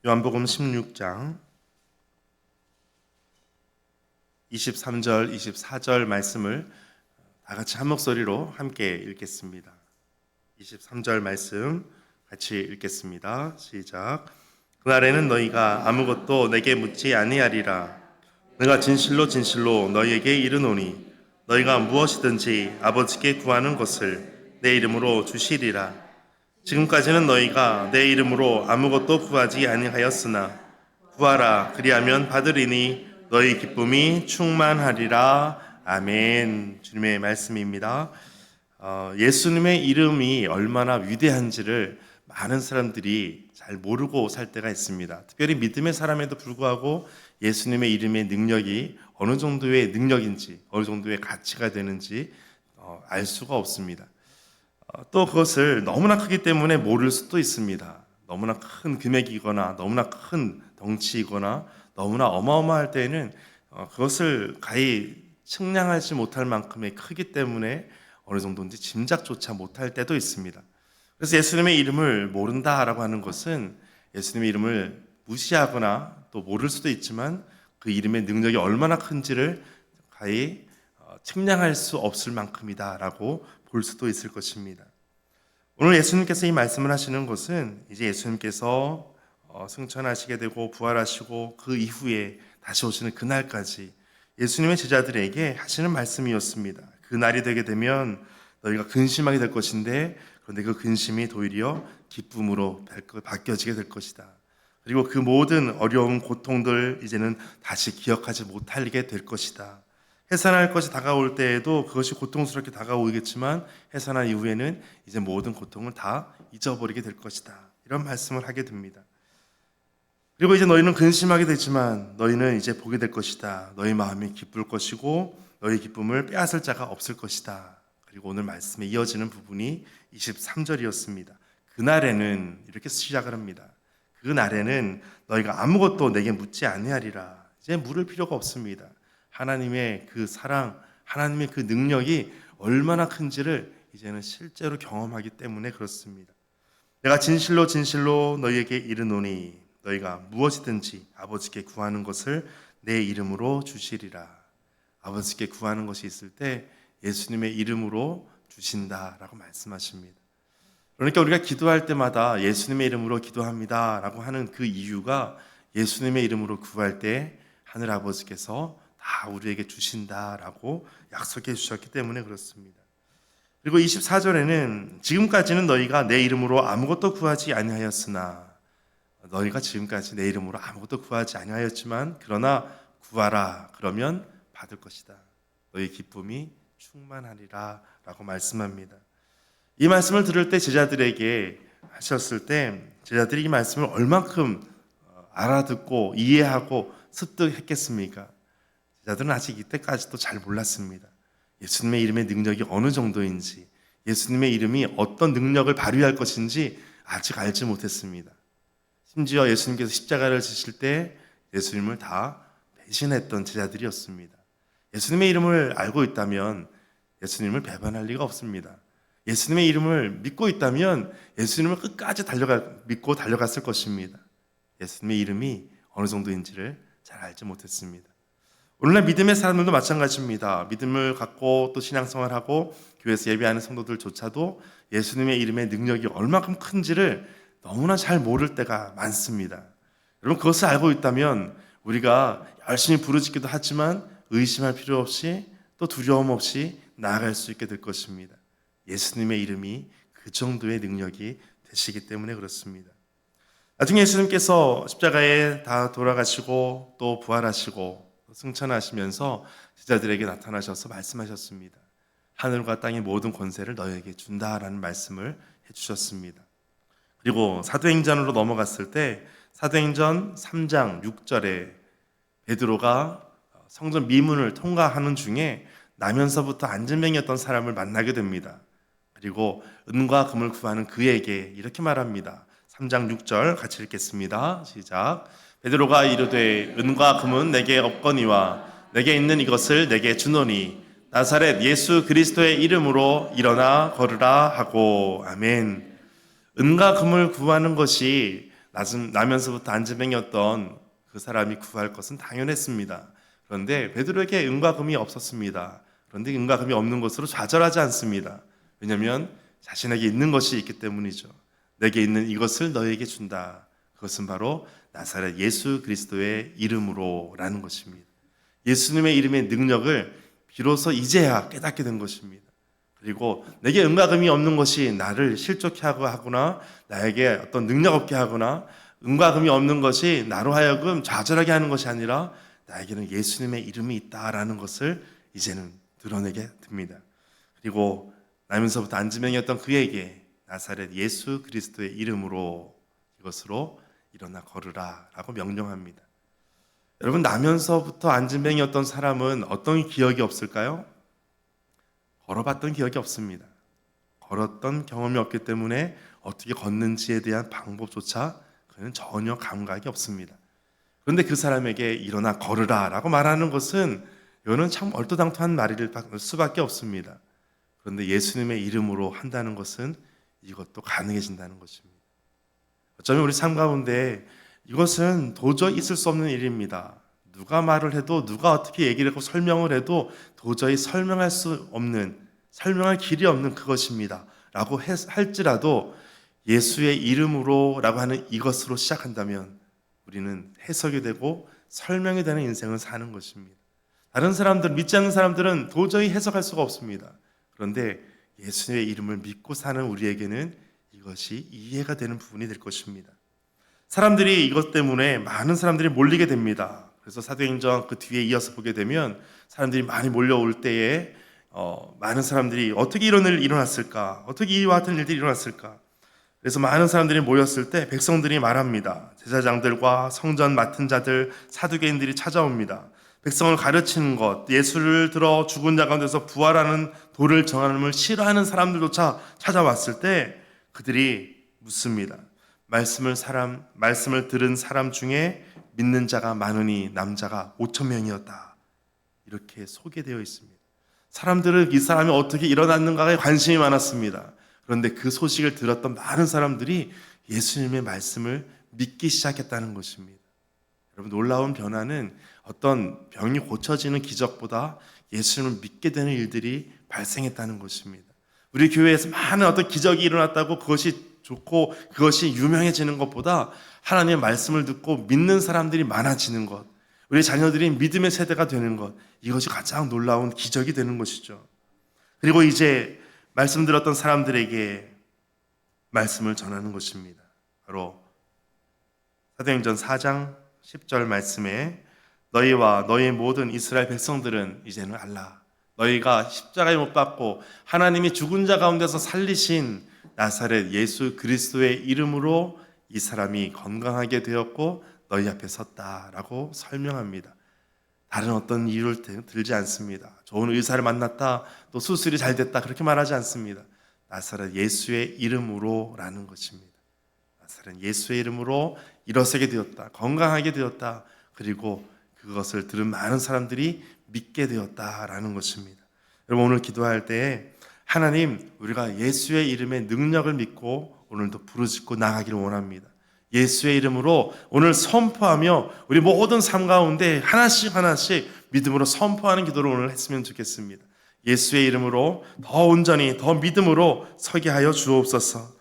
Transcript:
요한복음 16장 23절, 24절 말씀을 다 같이 한 목소리로 함께 읽겠습니다. 23절 말씀 같이 읽겠습니다. 시작. 그날에는 너희가 아무것도 내게 묻지 아니하리라. 내가 진실로 진실로 너희에게 이르노니 너희가 무엇이든지 아버지께 구하는 것을 내 이름으로 주시리라. 지금까지는 너희가 내 이름으로 아무것도 구하지 아니하였으나 구하라 그리하면 받으리니 너희 기쁨이 충만하리라. 아멘. 주님의 말씀입니다. 예수님의 이름이 얼마나 위대한지를 많은 사람들이 잘 모르고 살 때가 있습니다. 특별히 믿음의 사람에도 불구하고 예수님의 이름의 능력이 어느 정도의 능력인지, 어느 정도의 가치가 되는지 알 수가 없습니다. 또 그것을 너무나 크기 때문에 모를 수도 있습니다. 너무나 큰 금액이거나 너무나 큰 덩치이거나 너무나 어마어마할 때에는 그것을 가히 측량하지 못할 만큼의 크기 때문에 어느 정도인지 짐작조차 못할 때도 있습니다. 그래서 예수님의 이름을 모른다라고 하는 것은 예수님의 이름을 무시하거나 또 모를 수도 있지만 그 이름의 능력이 얼마나 큰지를 가히 측량할 수 없을 만큼이다라고 볼 수도 있을 것입니다. 오늘 예수님께서 이 말씀을 하시는 것은 이제 예수님께서 승천하시게 되고 부활하시고 그 이후에 다시 오시는 그날까지 예수님의 제자들에게 하시는 말씀이었습니다. 그 날이 되게 되면 너희가 근심하게 될 것인데 그런데 그 근심이 도리어 기쁨으로 바뀌어지게 될 것이다. 그리고 그 모든 어려운 고통들 이제는 다시 기억하지 못하게 될 것이다. 해산할 것이 다가올 때에도 그것이 고통스럽게 다가오겠지만 해산한 이후에는 이제 모든 고통을 다 잊어버리게 될 것이다. 이런 말씀을 하게 됩니다. 그리고 이제 너희는 근심하게 되지만 너희는 이제 보게 될 것이다. 너희 마음이 기쁠 것이고 너희 기쁨을 빼앗을 자가 없을 것이다. 그리고 오늘 말씀에 이어지는 부분이 23절이었습니다. 그날에는 이렇게 시작을 합니다. 그날에는 너희가 아무것도 내게 묻지 아니하리라. 이제 물을 필요가 없습니다. 하나님의 그 사랑, 하나님의 그 능력이 얼마나 큰지를 이제는 실제로 경험하기 때문에 그렇습니다. 내가 진실로 진실로 너희에게 이르노니 너희가 무엇이든지 아버지께 구하는 것을 내 이름으로 주시리라. 아버지께 구하는 것이 있을 때 예수님의 이름으로 주신다라고 말씀하십니다. 그러니까 우리가 기도할 때마다 예수님의 이름으로 기도합니다라고 하는 그 이유가 예수님의 이름으로 구할 때 하늘 아버지께서 다 우리에게 주신다라고 약속해 주셨기 때문에 그렇습니다. 그리고 24절에는 지금까지는 너희가 내 이름으로 아무것도 구하지 아니하였으나 너희가 지금까지 내 이름으로 아무것도 구하지 아니하였지만 그러나 구하라 그러면 받을 것이다. 너희 기쁨이 충만하리라 라고 말씀합니다. 이 말씀을 들을 때 제자들에게 하셨을 때 제자들이 이 말씀을 얼만큼 알아듣고 이해하고 습득했겠습니까? 제자들은 아직 이때까지도 잘 몰랐습니다. 예수님의 이름의 능력이 어느 정도인지, 예수님의 이름이 어떤 능력을 발휘할 것인지 아직 알지 못했습니다. 심지어 예수님께서 십자가를 지실 때 예수님을 다 배신했던 제자들이었습니다. 예수님의 이름을 알고 있다면 예수님을 배반할 리가 없습니다. 예수님의 이름을 믿고 있다면 예수님을 끝까지 믿고 달려갔을 것입니다. 예수님의 이름이 어느 정도인지를 잘 알지 못했습니다. 오늘날 믿음의 사람들도 마찬가지입니다. 믿음을 갖고 또 신앙생활하고 교회에서 예배하는 성도들조차도 예수님의 이름의 능력이 얼마큼 큰지를 너무나 잘 모를 때가 많습니다. 여러분 그것을 알고 있다면 우리가 열심히 부르짖기도 하지만 의심할 필요 없이 또 두려움 없이 나아갈 수 있게 될 것입니다. 예수님의 이름이 그 정도의 능력이 되시기 때문에 그렇습니다. 나중에 예수님께서 십자가에 다 돌아가시고 또 부활하시고 승천하시면서 제자들에게 나타나셔서 말씀하셨습니다. 하늘과 땅의 모든 권세를 너희에게 준다라는 말씀을 해주셨습니다. 그리고 사도행전으로 넘어갔을 때 사도행전 3장 6절에 베드로가 성전 미문을 통과하는 중에 나면서부터 안진뱅이였던 사람을 만나게 됩니다. 그리고 은과 금을 구하는 그에게 이렇게 말합니다. 3장 6절 같이 읽겠습니다. 시작. 베드로가 이르되 은과 금은 내게 없거니와 내게 있는 이것을 내게 주노니 나사렛 예수 그리스도의 이름으로 일어나 걸으라 하고. 아멘. 은과 금을 구하는 것이 나면서부터 안진뱅이였던 그 사람이 구할 것은 당연했습니다. 그런데 베드로에게 은과 금이 없었습니다. 그런데 은과 금이 없는 것으로 좌절하지 않습니다. 왜냐하면 자신에게 있는 것이 있기 때문이죠. 내게 있는 이것을 너에게 준다. 그것은 바로 나사렛 예수 그리스도의 이름으로라는 것입니다. 예수님의 이름의 능력을 비로소 이제야 깨닫게 된 것입니다. 그리고 내게 은과 금이 없는 것이 나를 실족해 하거나 나에게 어떤 능력 없게 하거나 은과 금이 없는 것이 나로 하여금 좌절하게 하는 것이 아니라 나에게는 예수님의 이름이 있다라는 것을 이제는 드러내게 됩니다. 그리고 나면서부터 안진뱅이였던 그에게 나사렛 예수 그리스도의 이름으로 이것으로 일어나 걸으라 라고 명령합니다. 여러분, 나면서부터 안진뱅이였던 사람은 어떤 기억이 없을까요? 걸어봤던 기억이 없습니다. 걸었던 경험이 없기 때문에 어떻게 걷는지에 대한 방법조차 그는 전혀 감각이 없습니다. 그런데 그 사람에게 일어나 걸으라 라고 말하는 것은 이거는 참 얼토당토한 말일 수밖에 없습니다. 그런데 예수님의 이름으로 한다는 것은 이것도 가능해진다는 것입니다. 어쩌면 우리 삶 가운데 이것은 도저히 있을 수 없는 일입니다. 누가 말을 해도 누가 어떻게 얘기를 하고 설명을 해도 도저히 설명할 길이 없는 그것입니다 라고 할지라도 예수의 이름으로 라고 하는 이것으로 시작한다면 우리는 해석이 되고 설명이 되는 인생을 사는 것입니다. 다른 사람들, 믿지 않는 사람들은 도저히 해석할 수가 없습니다. 그런데 예수의 이름을 믿고 사는 우리에게는 이것이 이해가 되는 부분이 될 것입니다. 사람들이 이것 때문에 많은 사람들이 몰리게 됩니다. 그래서 사도행전 그 뒤에 이어서 보게 되면 사람들이 많이 몰려올 때에 많은 사람들이 어떻게 이런 일이 일어났을까? 어떻게 이와 같은 일들이 일어났을까? 그래서 많은 사람들이 모였을 때 백성들이 말합니다. 제사장들과 성전 맡은 자들, 사두개인들이 찾아옵니다. 백성을 가르치는 것, 예수를 들어 죽은 자 가운데서 부활하는 도를 정하는 싫어하는 사람들조차 찾아왔을 때 그들이 묻습니다. 말씀을 들은 사람 중에 믿는 자가 많으니 남자가 5,000명이었다. 이렇게 소개되어 있습니다. 사람들은 이 사람이 어떻게 일어났는가에 관심이 많았습니다. 그런데 그 소식을 들었던 많은 사람들이 예수님의 말씀을 믿기 시작했다는 것입니다. 여러분, 놀라운 변화는 어떤 병이 고쳐지는 기적보다 예수님을 믿게 되는 일들이 발생했다는 것입니다. 우리 교회에서 많은 어떤 기적이 일어났다고 그것이 좋고 그것이 유명해지는 것보다 하나님의 말씀을 듣고 믿는 사람들이 많아지는 것, 우리 자녀들이 믿음의 세대가 되는 것, 이것이 가장 놀라운 기적이 되는 것이죠. 그리고 이제 말씀 들었던 사람들에게 말씀을 전하는 것입니다. 바로 사도행전 4장 10절 말씀에 너희와 너희 모든 이스라엘 백성들은 이제는 알라. 너희가 십자가에 못 박고 하나님이 죽은 자 가운데서 살리신 나사렛 예수 그리스도의 이름으로 이 사람이 건강하게 되었고 너희 앞에 섰다라고 설명합니다. 다른 어떤 이유를 들지 않습니다. 좋은 의사를 만났다, 또 수술이 잘 됐다, 그렇게 말하지 않습니다. 나사렛 예수의 이름으로라는 것입니다. 나사렛 예수의 이름으로 일어서게 되었다, 건강하게 되었다, 그리고 그것을 들은 많은 사람들이 믿게 되었다라는 것입니다. 여러분, 오늘 기도할 때에 하나님, 우리가 예수의 이름의 능력을 믿고 오늘도 부르짖고 나가기를 원합니다. 예수의 이름으로 오늘 선포하며 우리 모든 삶 가운데 하나씩 믿음으로 선포하는 기도를 오늘 했으면 좋겠습니다. 예수의 이름으로 더 온전히 더 믿음으로 서게 하여 주옵소서.